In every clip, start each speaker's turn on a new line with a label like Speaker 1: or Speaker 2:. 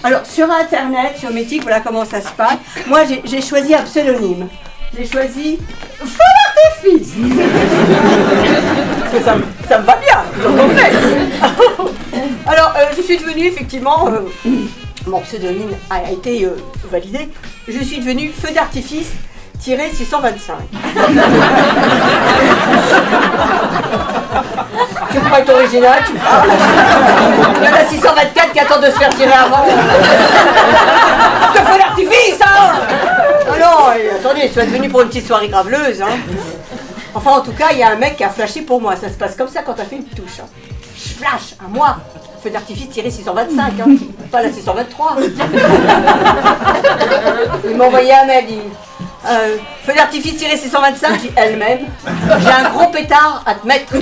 Speaker 1: Alors, sur Internet, sur Mythique, voilà comment ça se passe. Moi, j'ai choisi un pseudonyme. J'ai choisi Feu d'artifice. Parce que ça me va bien, vous comprenez. Alors, je suis devenue, effectivement, mon pseudonyme a été validé. Je suis devenue Feu d'artifice 625. Tu crois être original, tu parles. Il y en a 624 qui attendent de se faire tirer avant. De feu d'artifice, hein. Alors, attendez, je suis devenue pour une petite soirée graveleuse, hein. Enfin, en tout cas, il y a un mec qui a flashé pour moi. Ça se passe comme ça quand t'as fait une touche. Hein. Je flash, à moi. Feu d'artifice 625, hein. Pas la 623. Il m'a envoyé un mail, dit... feu d'artifice 625, j'ai elle-même. J'ai un gros pétard à te mettre.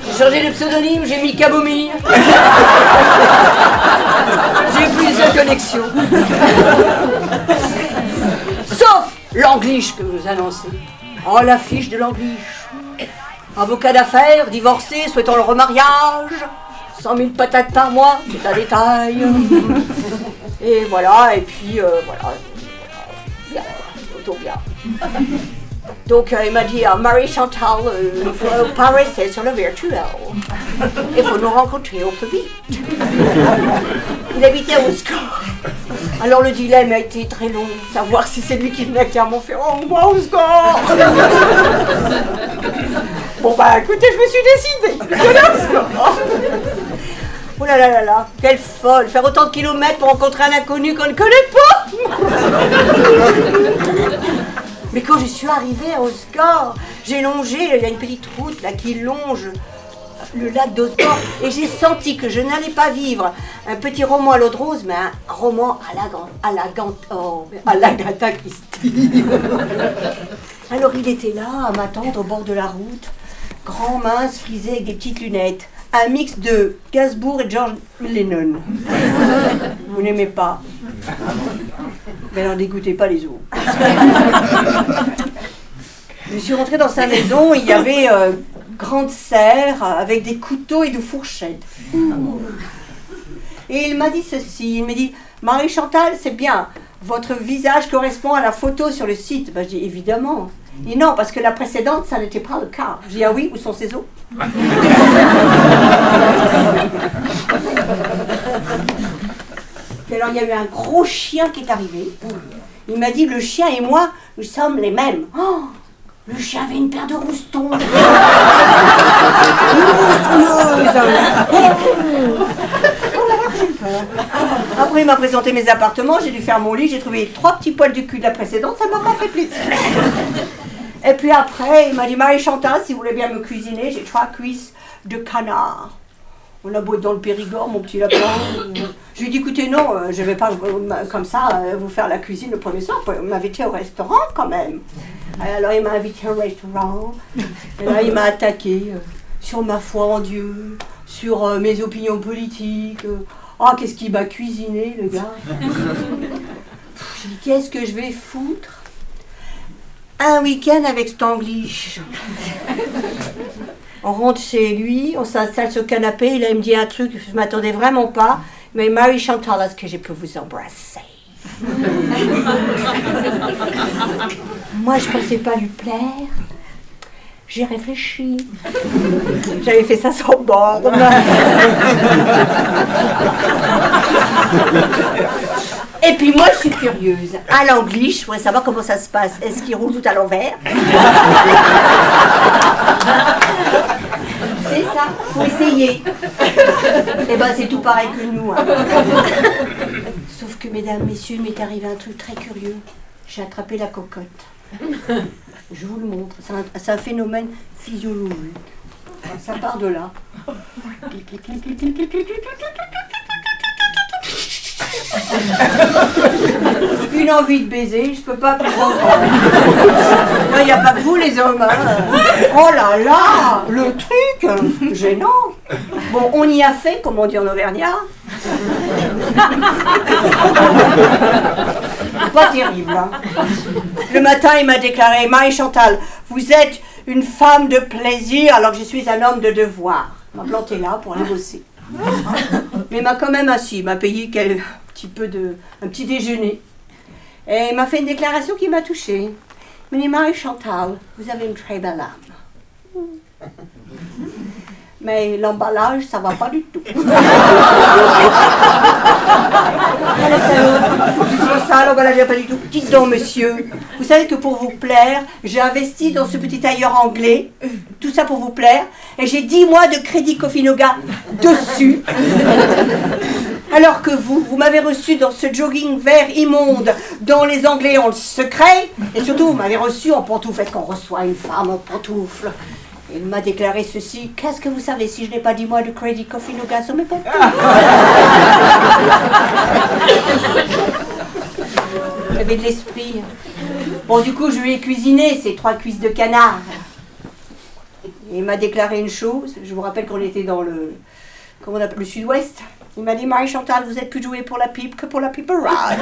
Speaker 1: J'ai changé de pseudonyme, j'ai mis Camomille. J'ai plus de connexion. Sauf l'Anglish que vous annoncez. Oh, la fiche de l'Anglish. Avocat d'affaires, divorcé, souhaitant le remariage. 100 000 patates par mois, c'est un détail. Et voilà, et puis voilà. Bien, plutôt bien. Donc il m'a dit, Marie Chantal, il faut pas rester sur le virtuel. Il faut nous rencontrer au plus vite. Il habitait au score. Alors le dilemme a été très long, savoir si c'est lui qui venait à Clermont-Ferrand ou moi au score. Bon bah écoutez, je me suis décidée. Je vais au score. Oh là là là là, quelle folle, faire autant de kilomètres pour rencontrer un inconnu qu'on ne connaît pas. Mais quand je suis arrivée au score, j'ai longé, il y a une petite route là qui longe le lac d'Osgore et j'ai senti que je n'allais pas vivre un petit roman à l'eau de rose, mais un roman à l'Agatha Christie. Alors il était là à m'attendre au bord de la route, grand, mince, frisé avec des petites lunettes. Un mix de Gainsbourg et George Lennon. Vous n'aimez pas? Mais n'en dégoûtez pas les autres. Je suis rentrée dans sa maison, il y avait grande serre avec des couteaux et des fourchettes. Et il m'a dit ceci, il m'a dit, Marie Chantal, c'est bien, votre visage correspond à la photo sur le site. Ben, je dis, évidemment. Il dit, non, parce que la précédente, ça n'était pas le cas. Je dis, ah oui, où sont ses os? Et alors, il y a eu un gros chien qui est arrivé. Il m'a dit, le chien et moi, nous sommes les mêmes. Oh, le chien avait une paire de roustons. Après, il m'a présenté mes appartements, j'ai dû faire mon lit, j'ai trouvé 3 petits poils du cul de la précédente, ça m'a pas fait plaisir. Et puis après, il m'a dit, Marie Chantal, si vous voulez bien me cuisiner, j'ai 3 cuisses de canard. On a beau être dans le Périgord, mon petit lapin. Je lui ai dit, écoutez, non, je ne vais pas comme ça vous faire la cuisine le premier soir, vous pouvez m'inviter au restaurant quand même. Alors il m'a invité au restaurant, et là il m'a attaqué sur ma foi en Dieu, sur mes opinions politiques. Oh, qu'est-ce qu'il m'a cuisiné, le gars. J'ai dit, qu'est-ce que je vais foutre un week-end avec Stanglish. On rentre chez lui, on s'installe sur le canapé, là il me dit un truc, je ne m'attendais vraiment pas, mais Marie Chantal, est-ce que je peux vous embrasser? Moi je ne pensais pas lui plaire, j'ai réfléchi, j'avais fait ça sans borne. Et puis moi je suis curieuse, à l'Anglish, je voudrais savoir comment ça se passe, est-ce qu'il roule tout à l'envers? C'est ça, faut essayer. Et ben c'est tout pareil que nous. Hein. Sauf que mesdames, messieurs, il m'est arrivé un truc très curieux. J'ai attrapé la cocotte. Je vous le montre, c'est un phénomène physiologique. Ça part de là. Une envie de baiser, je peux pas plus entendre. Il n'y a pas que vous les hommes. Hein. Oh là là, le truc gênant. Bon, on y a fait, comme on dit en Auvergnat. Pas terrible. Hein. Le matin, il m'a déclaré, Marie Chantal, vous êtes une femme de plaisir alors que je suis un homme de devoir. Il m'a planté là pour aller bosser. Mais il m'a quand même assis, il m'a payé un petit déjeuner. Et il m'a fait une déclaration qui m'a touchée. Il m'a dit, Marie-Chantal, vous avez une très belle âme. Mais l'emballage, ça va pas du tout. Ça, l'emballage va pas du tout. Dites donc, monsieur, vous savez que pour vous plaire, j'ai investi dans ce petit tailleur anglais, tout ça pour vous plaire, et j'ai 10 mois de crédit Cofinoga dessus. Alors que vous m'avez reçu dans ce jogging vert immonde dont les Anglais ont le secret, et surtout, vous m'avez reçu en pantoufles. Est-ce qu'on reçoit une femme en pantoufles? Il m'a déclaré ceci. Qu'est-ce que vous savez si je n'ai pas 10 mois de crédit Cofinoga sur mes pantoufles? J'avais de l'esprit. Bon, du coup, je lui ai cuisiné ces 3 cuisses de canard. Et il m'a déclaré une chose. Je vous rappelle qu'on était dans le sud-ouest. Il m'a dit, Marie-Chantal, vous êtes plus douée pour la pipe que pour la piperade.